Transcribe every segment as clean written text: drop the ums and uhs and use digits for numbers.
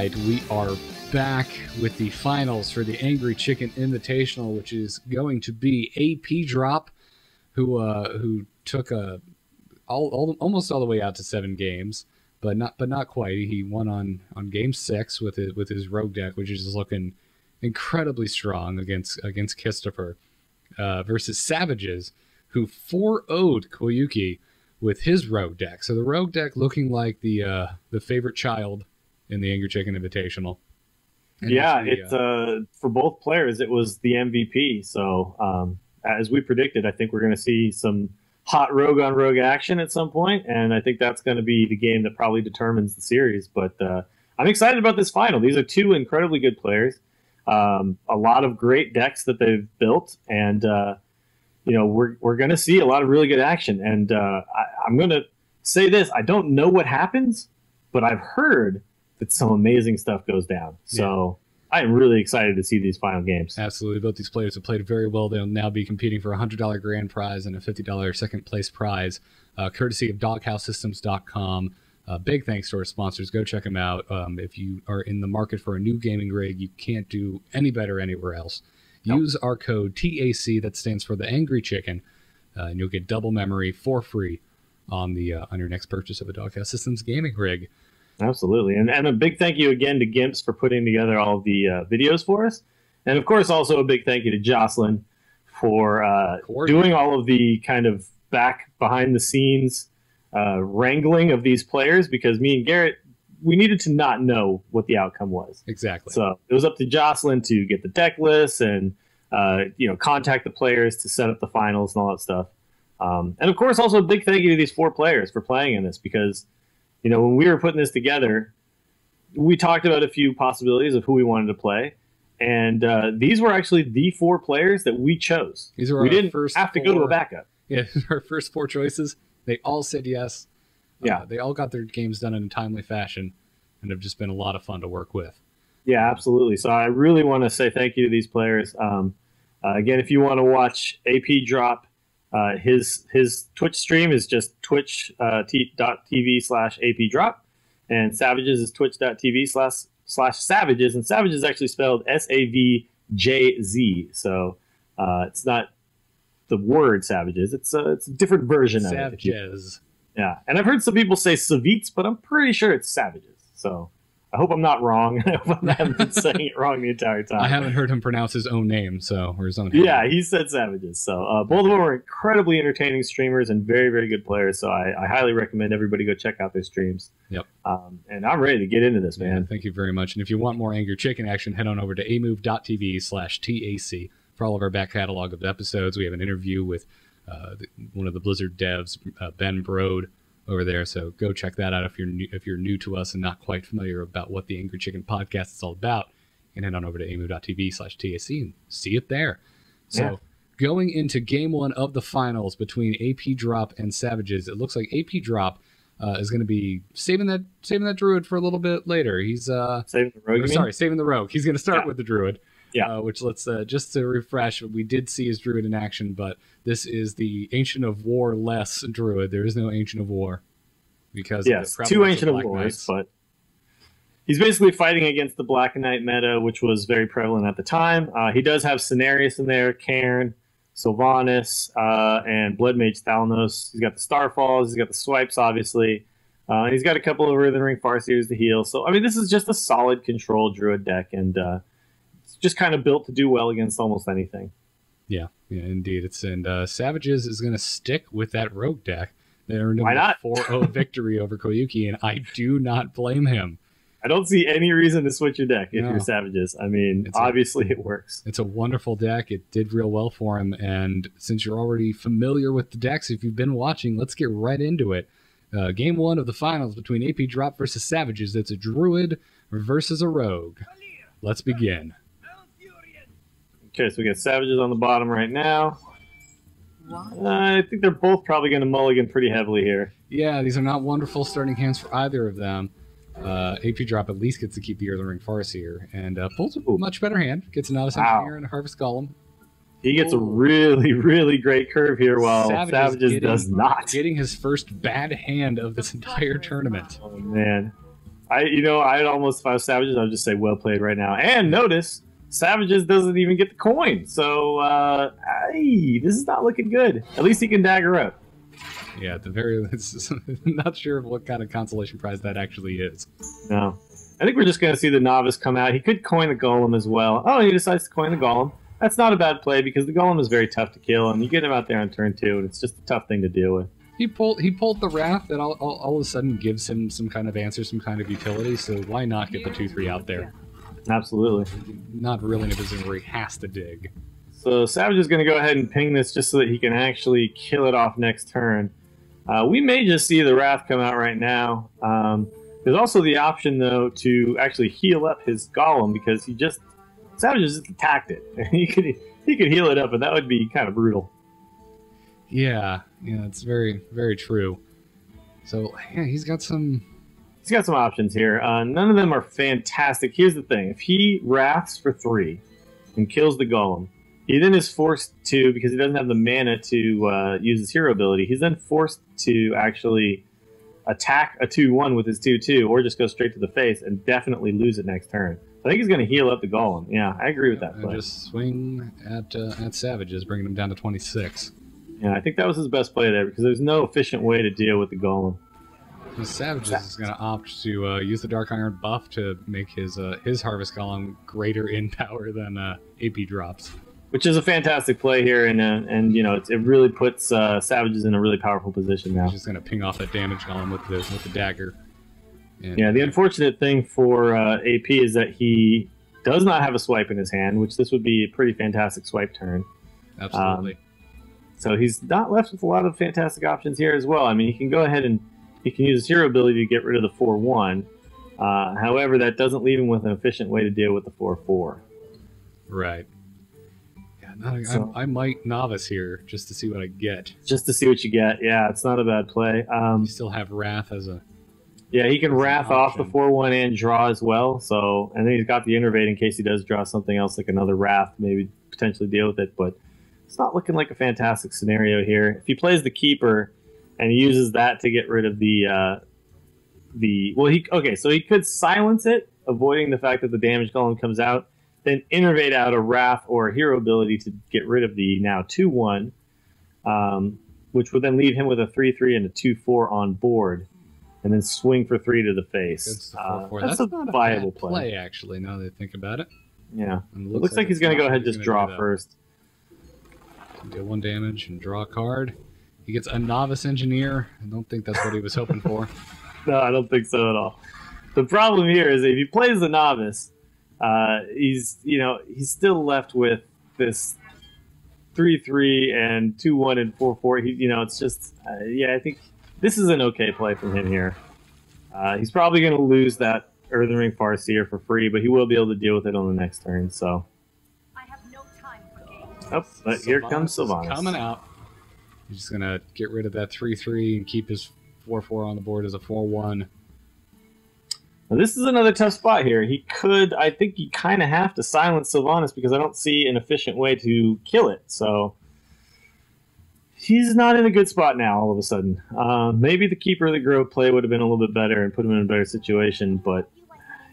right, we are back with the finals for the Angry Chicken Invitational, which is going to be apDrop, who took almost all the way out to 7 games, but not quite. He won on game 6 with his rogue deck, which is looking incredibly strong against Christopher, versus Savjz, who 4-0'd Koyuki with his rogue deck. So the rogue deck looking like the favorite child in the Angry Chicken Invitational. And yeah, it's for both players, it was the MVP. So as we predicted, I think we're going to see some hot rogue on rogue action at some point, and I think that's going to be the game that probably determines the series. But I'm excited about this final. These are 2 incredibly good players, a lot of great decks that they've built, and we're going to see a lot of really good action. And I'm going to say this: I don't know what happens, but I've heard that some amazing stuff goes down. So I'm really excited to see these final games. Absolutely. Both these players have played very well. They'll now be competing for a $100 grand prize and a $50 second place prize, courtesy of doghousesystems.com. Big thanks to our sponsors. Go check them out. If you are in the market for a new gaming rig, you can't do any better anywhere else. Nope. Use our code TAC, that stands for the Angry Chicken, and you'll get double memory for free on your next purchase of a Doghouse Systems gaming rig. Absolutely. And a big thank you again to Gimps for putting together all of the videos for us. And of course, also a big thank you to Jocelyn for doing all of the kind of behind the scenes wrangling of these players, because me and Garrett, we needed to not know what the outcome was. Exactly. So it was up to Jocelyn to get the deck lists and contact the players to set up the finals and all that stuff. And of course, also a big thank you to these 4 players for playing in this, because when we were putting this together, we talked about a few possibilities of who we wanted to play, and these were actually the 4 players that we chose. These were we didn't have to go to a backup. Yeah, our first 4 choices. They all said yes. Yeah, they all got their games done in a timely fashion, and have just been a lot of fun to work with. Yeah, absolutely. So I really want to say thank you to these players. Again, if you want to watch apDrop, his Twitch stream is just twitch.tv/apDrop, and Savjz is twitch.tv/Savjz, and Savjz is actually spelled SAVJZ. So it's not the word Savjz; it's a different version of it. Savjz. Yeah, and I've heard some people say Savjz, but I'm pretty sure it's Savjz. So I hope I'm not wrong. I hope I haven't been saying it wrong the entire time. I haven't heard him pronounce his own name, or his own. Yeah, he said Savjz. So both of them are incredibly entertaining streamers and very, very good players. So I highly recommend everybody go check out their streams. Yep. And I'm ready to get into this, man. Yeah, thank you very much. And if you want more Angry Chicken action, head on over to amove.tv/TAC for all of our back catalog of episodes. We have an interview with one of the Blizzard devs, Ben Brode, over there. So go check that out if you're new to us and not quite familiar about what the Angry Chicken podcast is all about. You can head on over to amove.tv/TAC and see it there. So going into game 1 of the finals between apDrop and Savjz, it looks like apDrop is going to be saving that druid for a little bit later. He's saving the rogue. Saving the rogue. He's going to start with the druid. Yeah. Which let's just to refresh, we did see his druid in action, but this is the Ancient of War less druid. There is no Ancient of War because of 2 Ancient of Wars, but he's basically fighting against the Black Knight meta, which was very prevalent at the time. He does have Cenarius in there, Cairn, Sylvanas, and Blood Mage Thalanos. He's got the Starfalls, he's got the Swipes, obviously. He's got a couple of Rhythm Ring Farseers to heal. So, I mean, this is just a solid control druid deck, and just kind of built to do well against almost anything. Yeah, indeed. Savjz is going to stick with that rogue deck. They earned a 4-0 victory over Koyuki, and I do not blame him. I don't see any reason to switch your deck if you're Savjz. I mean, obviously it works. It's a wonderful deck. It did real well for him, and since you're already familiar with the decks, if you've been watching, let's get right into it. Game 1 of the finals between apDrop versus Savjz. It's a druid versus a rogue. Let's begin. Okay, so we got Savjz on the bottom right now. I think they're both probably going to mulligan pretty heavily here. Yeah, these are not wonderful starting hands for either of them. apDrop at least gets to keep the Rhythm Ring Farseer, and pulls a much better hand. Gets a Novice Engineer and a Harvest Golem. He gets a really, really great curve here, while Savjz does not. Getting his first bad hand of this entire tournament. Oh, man. I'd almost, if I was Savjz, I'd just say well played right now. And notice, Savjz doesn't even get the coin. So, this is not looking good. At least he can dagger up. Yeah, at the very least, not sure what kind of consolation prize that actually is. No. I think we're just going to see the novice come out. He could coin the golem as well. Oh, he decides to coin the golem. That's not a bad play because the golem is very tough to kill, and you get him out there on turn 2, and it's just a tough thing to deal with. He pulled the Wrath that all of a sudden gives him some kind of answer, some kind of utility, so why not get the 2/3 out there? Absolutely. Not really in a position where he has to dig. So Savjz is going to go ahead and ping this just so that he can actually kill it off next turn. We may just see the Wrath come out right now. There's also the option, though, to actually heal up his golem because Savjz just attacked it. he could heal it up, and that would be kind of brutal. Yeah, it's very, very true. So yeah, he's got some options here. None of them are fantastic. Here's the thing: if he wraths for 3 and kills the golem, he then is forced to, because he doesn't have the mana to use his hero ability, he's then forced to actually attack a 2/1 with his 2/2, or just go straight to the face and definitely lose it next turn. I think he's going to heal up the golem. Yeah, I agree with that play. And just swing at Savjz, bringing him down to 26. Yeah, I think that was his best play there because there's no efficient way to deal with the golem. The Savjz is going to opt to use the Dark Iron buff to make his Harvest Golem greater in power than apDrops. Which is a fantastic play here, and it really puts Savjz in a really powerful position now. He's just going to ping off that damage golem with the dagger. And, yeah, the unfortunate thing for AP is that he does not have a swipe in his hand, which this would be a pretty fantastic swipe turn. Absolutely. So he's not left with a lot of fantastic options here as well. I mean, he can go ahead and he can use his hero ability to get rid of the 4/1. However, that doesn't leave him with an efficient way to deal with the 4/4. Right. Yeah, I might novice here just to see what I get. Just to see what you get. Yeah, it's not a bad play. You still have Wrath as a... Yeah, he can Wrath off the 4/1 and draw as well. So, and then he's got the Innervate in case he does draw something else like another Wrath, maybe potentially deal with it. But it's not looking like a fantastic scenario here. If he plays the Keeper and he uses that to get rid of so he could silence it, avoiding the fact that the damage golem comes out, then Innervate out a Wrath or a hero ability to get rid of the now 2/1, which would then leave him with a 3/3 and a 2/4 on board, and then swing for 3 to the face. That's a not viable a bad play, actually, now that I think about it. Yeah. It looks like he's going to go ahead and just draw first. Deal 1 damage and draw a card. He gets a Novice Engineer. I don't think that's what he was hoping for. No, I don't think so at all. The problem here is if he plays the Novice, he's still left with this 3/3 and 2/1 and 4/4. It's just I think this is an okay play from him here. He's probably going to lose that Earthen Ring Farseer for free, but he will be able to deal with it on the next turn. So, I have no time for games. oh, but here comes Sylvanas coming out. He's just gonna get rid of that 3/3 and keep his 4/4 on the board as a 4/1. Now, this is another tough spot here. I think you kind of have to silence Sylvanas because I don't see an efficient way to kill it. So he's not in a good spot now all of a sudden. Maybe the Keeper of the Grove play would have been a little bit better and put him in a better situation, but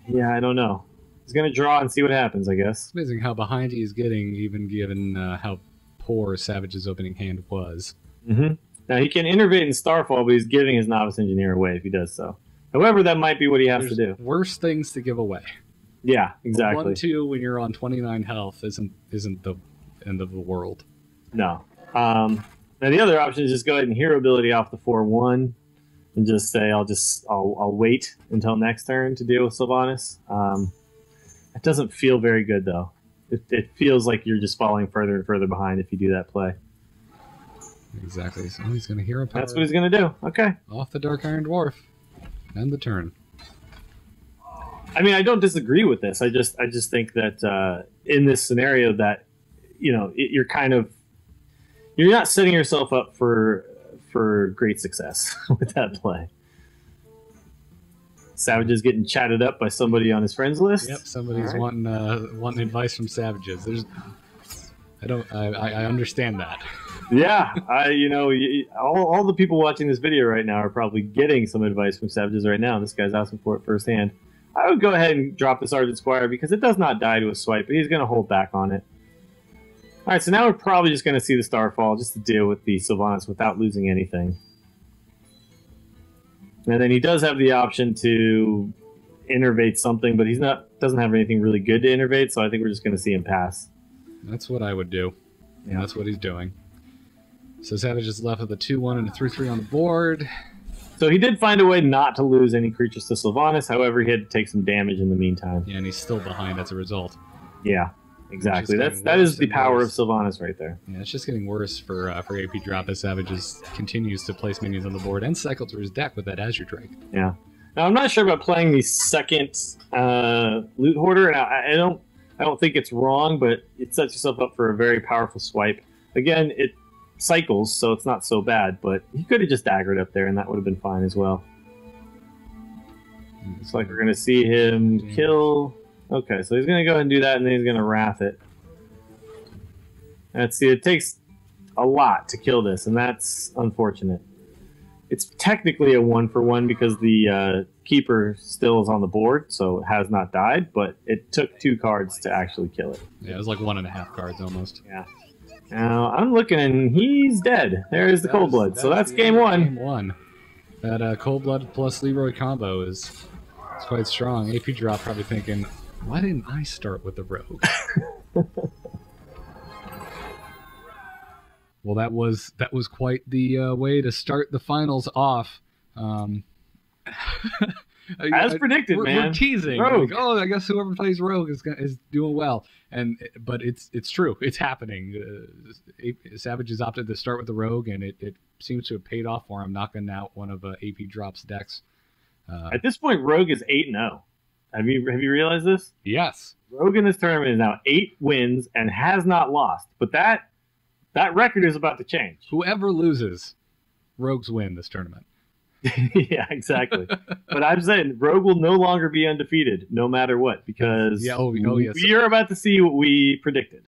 yeah, I don't know. He's going to draw and see what happens, I guess. It's amazing how behind he is getting, even given how poor Savjz's opening hand was. Mm-hmm. Now, he can Innervate in Starfall, but he's giving his Novice Engineer away if he does so. However, that might be what he has to do. Worse things to give away. Yeah, exactly. 1/2 when you're on 29 health isn't the end of the world. No. Now the other option is just go ahead and hero ability off the 4/1 and just say I'll wait until next turn to deal with Sylvanas. It doesn't feel very good though. It feels like you're just falling further and further behind if you do that play. Exactly. So he's going to hero power. That's what he's going to do. Okay. Off the Dark Iron Dwarf. End the turn. I mean, I don't disagree with this. I just think that in this scenario that you're not setting yourself up for great success with that play. Savjz is getting chatted up by somebody on his friends list. Yep, somebody's wanting advice from Savjz. I understand that. Yeah, all the people watching this video right now are probably getting some advice from Savjz right now. This guy's asking for it firsthand. I would go ahead and drop the Sergeant Squire because it does not die to a swipe, but he's going to hold back on it. All right, so now we're probably just going to see the Starfall just to deal with the Sylvanas without losing anything. And then he does have the option to innervate something, but doesn't have anything really good to innervate, so I think we're just going to see him pass. That's what I would do. Yeah, that's what he's doing. So Savjz is left with a 2-1 and a 3-3 on the board. So he did find a way not to lose any creatures to Sylvanas, however, he had to take some damage in the meantime. Yeah, and he's still behind as a result. Yeah, exactly. That is the power of Sylvanas right there. Yeah, it's just getting worse for apDrop as Savjz continues to place minions on the board and cycle through his deck with that Azure Drake. Yeah. Now I'm not sure about playing the second loot hoarder, and I don't think it's wrong, but it sets yourself up for a very powerful swipe. Again, it cycles, so it's not so bad, but he could have just daggered up there, and that would have been fine as well. Looks like we're going to see him kill. Okay, so he's going to go ahead and do that, and then he's going to wrath it. Let's see, it takes a lot to kill this, and that's unfortunate. It's technically a 1-for-1 because the keeper still is on the board, so it has not died, but it took 2 cards to actually kill it. Yeah, it was like 1.5 cards almost. Yeah. Now, I'm looking, and he's dead. There's the Cold Blood, so that's game 1. Game 1. That Cold Blood plus Leroy combo is quite strong. apDrop probably thinking, why didn't I start with the Rogue? Well, that was quite the way to start the finals off. As predicted, man. We're teasing. Rogue. Like, oh, I guess whoever plays Rogue is doing well. But it's true. It's happening. Savjz has opted to start with the Rogue, and it seems to have paid off for him, knocking out one of apDrop's decks. At this point, Rogue is 8-0. Have you realized this? Yes. Rogue in this tournament is now 8 wins and has not lost. But that record is about to change. Whoever loses, Rogues win this tournament. Yeah, exactly. But I'm saying Rogue will no longer be undefeated, no matter what, because yes. we are about to see what we predicted.